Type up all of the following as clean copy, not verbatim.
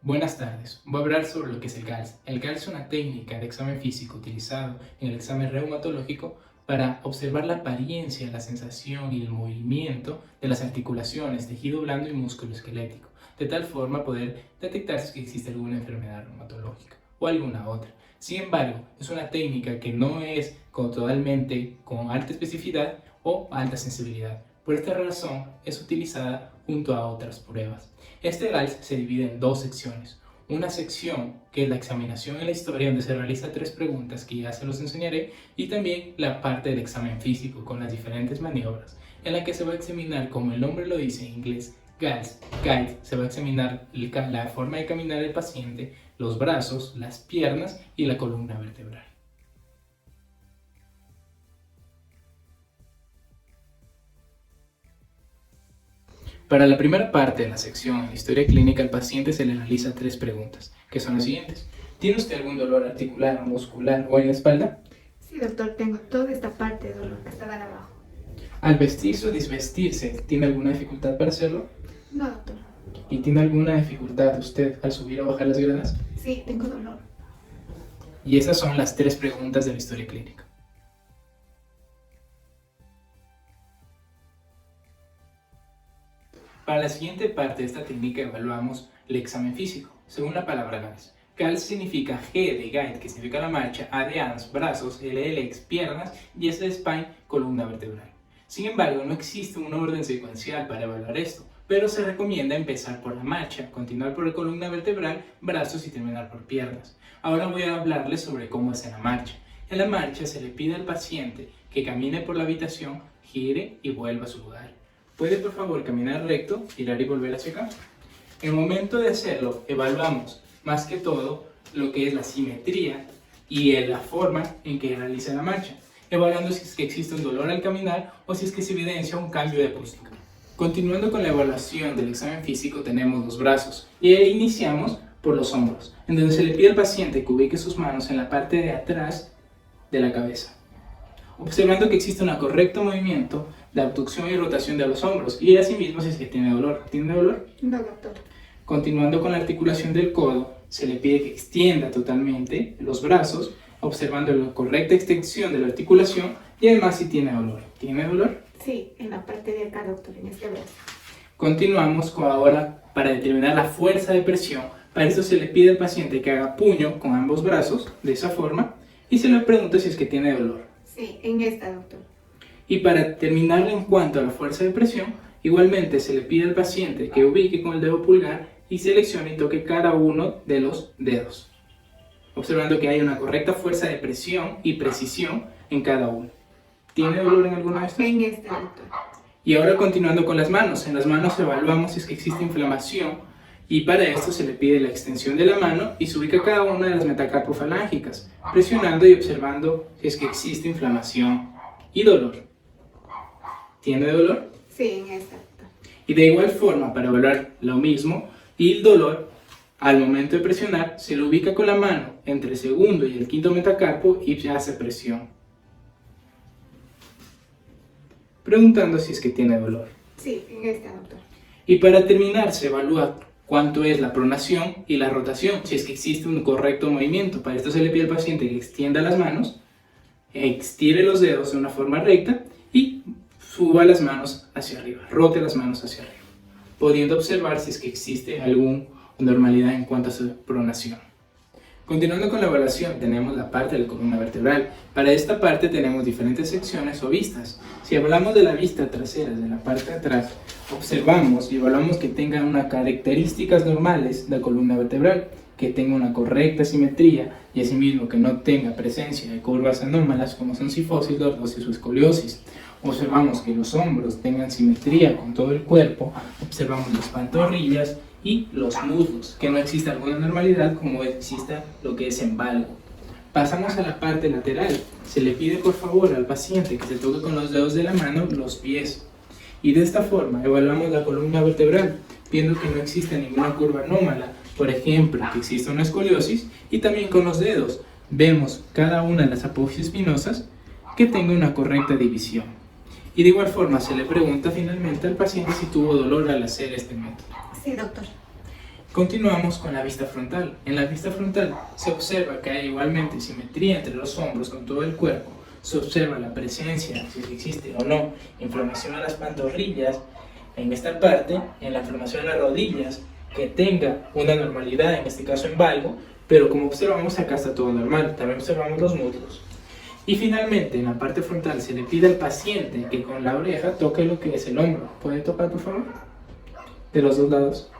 Buenas tardes. Voy a hablar sobre lo que es el GALS. El GALS es una técnica de examen físico utilizado en el examen reumatológico para observar la apariencia, la sensación y el movimiento de las articulaciones, tejido blando y músculo esquelético, de tal forma poder detectar si existe alguna enfermedad reumatológica o alguna otra. Sin embargo, es una técnica que no es totalmente con alta especificidad o alta sensibilidad. Por esta razón, es utilizada junto a otras pruebas. Este GALS se divide en dos secciones. Una sección que es la examinación en la historia, donde se realiza 3 preguntas que ya se los enseñaré, y también la parte del examen físico con las diferentes maniobras, en la que se va a examinar, como el nombre lo dice en inglés, GALS, Gait, se va a examinar la forma de caminar del paciente, los brazos, las piernas y la columna vertebral. Para la primera parte de la sección, en la historia clínica, al paciente se le realiza 3 preguntas, que son las siguientes. ¿Tiene usted algún dolor articular, muscular o en la espalda? Sí, doctor, tengo toda esta parte de dolor que está de abajo. Al vestirse o desvestirse, ¿tiene alguna dificultad para hacerlo? No, doctor. ¿Y tiene alguna dificultad usted al subir o bajar las gradas? Sí, tengo dolor. Y esas son las 3 preguntas de la historia clínica. Para la siguiente parte de esta técnica evaluamos el examen físico, según la palabra GALS. GALS significa G de Gait, que significa la marcha, A de arms, brazos, L de legs, piernas, y S de spine, columna vertebral. Sin embargo, no existe un orden secuencial para evaluar esto, pero se recomienda empezar por la marcha, continuar por la columna vertebral, brazos y terminar por piernas. Ahora voy a hablarles sobre cómo hacer la marcha. En la marcha se le pide al paciente que camine por la habitación, gire y vuelva a su lugar. ¿Puede por favor caminar recto, girar y volver hacia acá? En el momento de hacerlo, evaluamos más que todo lo que es la simetría y la forma en que realiza la marcha, evaluando si es que existe un dolor al caminar o si es que se evidencia un cambio de postura. Continuando con la evaluación del examen físico, tenemos los brazos y iniciamos por los hombros, en donde se le pide al paciente que ubique sus manos en la parte de atrás de la cabeza, observando que existe un correcto movimiento de abducción y rotación de los hombros, y asimismo si es que tiene dolor. ¿Tiene dolor? No, doctor. Continuando con la articulación del codo, se le pide que extienda totalmente los brazos, observando la correcta extensión de la articulación, y además si tiene dolor. ¿Tiene dolor? Sí, en la parte de acá, doctor, en este brazo. Continuamos con ahora para determinar la fuerza de presión. Para esto se le pide al paciente que haga puño con ambos brazos, de esa forma, y se le pregunta si es que tiene dolor. Sí, en esta, doctor. Y para terminar en cuanto a la fuerza de presión, igualmente se le pide al paciente que ubique con el dedo pulgar y seleccione y toque cada uno de los dedos, observando que hay una correcta fuerza de presión y precisión en cada uno. ¿Tiene dolor en alguna de estas? En esta, doctor. Y ahora continuando con las manos. En las manos evaluamos si es que existe inflamación, y para esto se le pide la extensión de la mano y se ubica cada una de las metacarpofalángicas, presionando y observando si es que existe inflamación y dolor. ¿Tiene dolor? Sí, en esta, doctor. Y de igual forma, para evaluar lo mismo y el dolor, al momento de presionar, se lo ubica con la mano entre el segundo y el quinto metacarpo y se hace presión, preguntando si es que tiene dolor. Sí, en esta, doctor. Y para terminar, se evalúa cuánto es la pronación y la rotación, si es que existe un correcto movimiento. Para esto se le pide al paciente que extienda las manos, estire los dedos de una forma recta y suba las manos hacia arriba, rote las manos hacia arriba, pudiendo observar si es que existe alguna normalidad en cuanto a su pronación. Continuando con la evaluación, tenemos la parte de la columna vertebral. Para esta parte tenemos diferentes secciones o vistas. Si hablamos de la vista trasera, de la parte de atrás, observamos y evaluamos que tenga unas características normales de la columna vertebral, que tenga una correcta simetría y asimismo que no tenga presencia de curvas anómalas como son cifosis, lordosis o escoliosis. Observamos que los hombros tengan simetría con todo el cuerpo, observamos las pantorrillas y los muslos, que no exista alguna normalidad como exista lo que es en valgo. Pasamos a la parte lateral. Se le pide por favor al paciente que se toque con los dedos de la mano los pies. Y de esta forma evaluamos la columna vertebral, viendo que no existe ninguna curva anómala, por ejemplo, que exista una escoliosis, y también con los dedos vemos cada una de las apófisis espinosas que tenga una correcta división. Y de igual forma se le pregunta finalmente al paciente si tuvo dolor al hacer este método. Sí, doctor. Continuamos con la vista frontal. En la vista frontal se observa que hay igualmente simetría entre los hombros con todo el cuerpo. Se observa la presencia, si existe o no, inflamación en las pantorrillas, en esta parte, en la inflamación en las rodillas, que tenga una normalidad, en este caso en valgo, pero como observamos acá está todo normal. También observamos los muslos. Y finalmente, en la parte frontal se le pide al paciente que con la oreja toque lo que es el hombro. ¿Puede tocar, por favor? De los dos lados.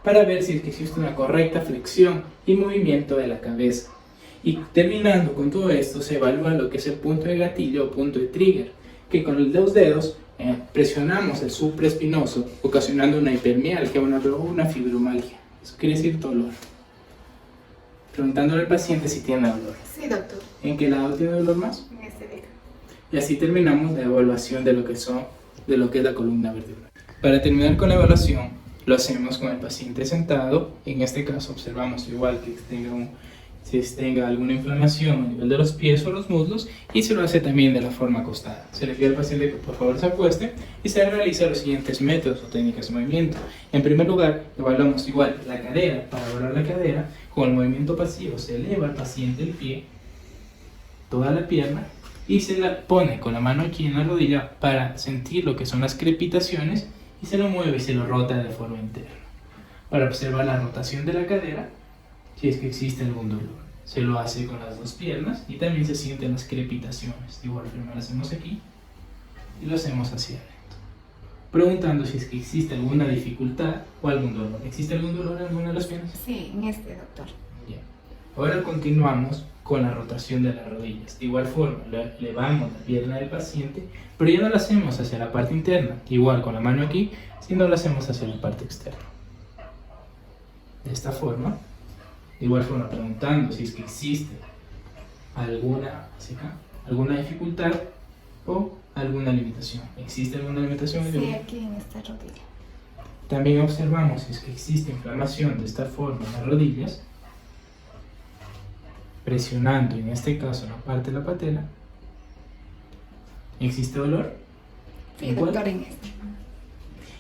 Para ver si es que existe una correcta flexión y movimiento de la cabeza. Y terminando con todo esto, se evalúa lo que es el punto de gatillo o punto de trigger, que con los dos dedos presionamos el supraespinoso, ocasionando una hipermialgia o una fibromialgia. Eso quiere decir dolor. Preguntándole al paciente si tiene dolor. Sí, doctor. ¿En qué lado tiene dolor más? En este dedo. Y así terminamos la evaluación de lo que es la columna vertebral. Para terminar con la evaluación, lo hacemos con el paciente sentado. En este caso observamos igual que tenga alguna inflamación a nivel de los pies o los muslos, y se lo hace también de la forma acostada. Se le pide al paciente que por favor se acueste y se realiza los siguientes métodos o técnicas de movimiento. En primer lugar, evaluamos igual la cadera. Para evaluar la cadera, con el movimiento pasivo se eleva al paciente el pie, toda la pierna, y se la pone con la mano aquí en la rodilla para sentir lo que son las crepitaciones, y se lo mueve y se lo rota de forma interna. Para observar la rotación de la cadera, si es que existe algún dolor, se lo hace con las dos piernas y también se sienten las crepitaciones. De igual forma lo hacemos aquí y lo hacemos hacia adentro, preguntando si es que existe alguna dificultad o algún dolor. ¿Existe algún dolor en alguna de las piernas? Sí, en este, doctor. Bien. Ahora continuamos con la rotación de las rodillas. De igual forma, elevamos la pierna del paciente, pero ya no la hacemos hacia la parte interna, igual con la mano aquí, sino la hacemos hacia la parte externa. De esta forma, de igual forma preguntando si es que existe alguna dificultad o alguna limitación. ¿Existe alguna limitación? Sí, aquí en esta rodilla. También observamos si es que existe inflamación de esta forma en las rodillas, presionando en este caso la parte de la patela. ¿Existe dolor? Sí, Igual. doctor, en este.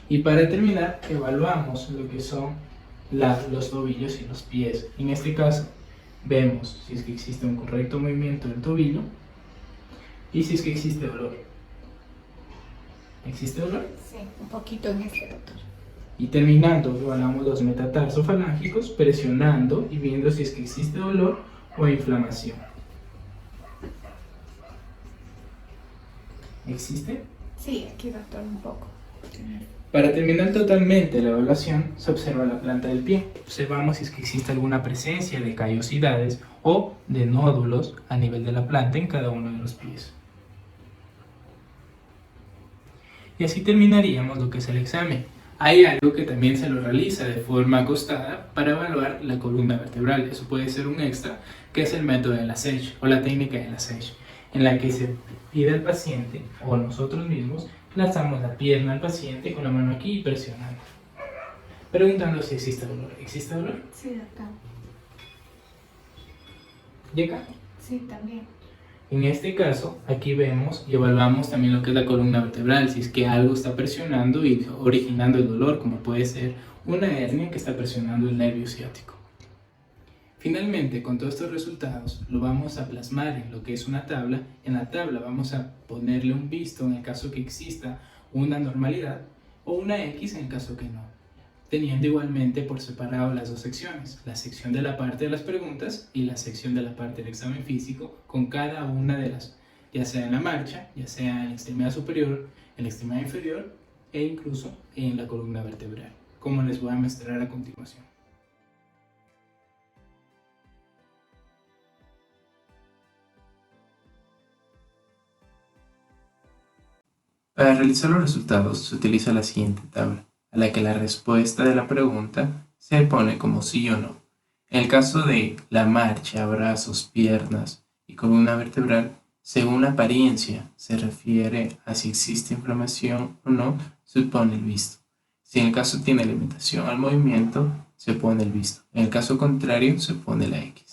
Y para terminar, evaluamos lo que son los tobillos y los pies. En este caso, vemos si es que existe un correcto movimiento del tobillo y si es que existe dolor. ¿Existe dolor? Sí, un poquito en este, doctor. Y terminando, evaluamos los metatarsofalángicos, presionando y viendo si es que existe dolor o inflamación. ¿Existe? Sí, aquí, doctor, un poco. Para terminar totalmente la evaluación, se observa la planta del pie. Observamos si es que existe alguna presencia de callosidades o de nódulos a nivel de la planta en cada uno de los pies. Y así terminaríamos lo que es el examen. Hay algo que también se lo realiza de forma acostada para evaluar la columna vertebral. Eso puede ser un extra, que es el método de la Sage o la técnica de la Sage, en la que se pide al paciente o nosotros mismos lanzamos la pierna al paciente con la mano aquí y presionando, preguntando si existe dolor. ¿Existe dolor? Sí, doctor. ¿Y acá? Sí, también. En este caso, aquí vemos y evaluamos también lo que es la columna vertebral, si es que algo está presionando y originando el dolor, como puede ser una hernia que está presionando el nervio ciático. Finalmente, con todos estos resultados, lo vamos a plasmar en lo que es una tabla. En la tabla vamos a ponerle un visto en el caso que exista una normalidad o una X en el caso que no, teniendo igualmente por separado las dos secciones, la sección de la parte de las preguntas y la sección de la parte del examen físico, con cada una de las, ya sea en la marcha, ya sea en la extremidad superior, en la extremidad inferior e incluso en la columna vertebral, como les voy a mostrar a continuación. Para realizar los resultados se utiliza la siguiente tabla, a la que la respuesta de la pregunta se pone como sí o no. En el caso de la marcha, brazos, piernas y columna vertebral, según la apariencia se refiere a si existe inflamación o no, se pone el visto. Si en el caso tiene limitación al movimiento, se pone el visto. En el caso contrario, se pone la X.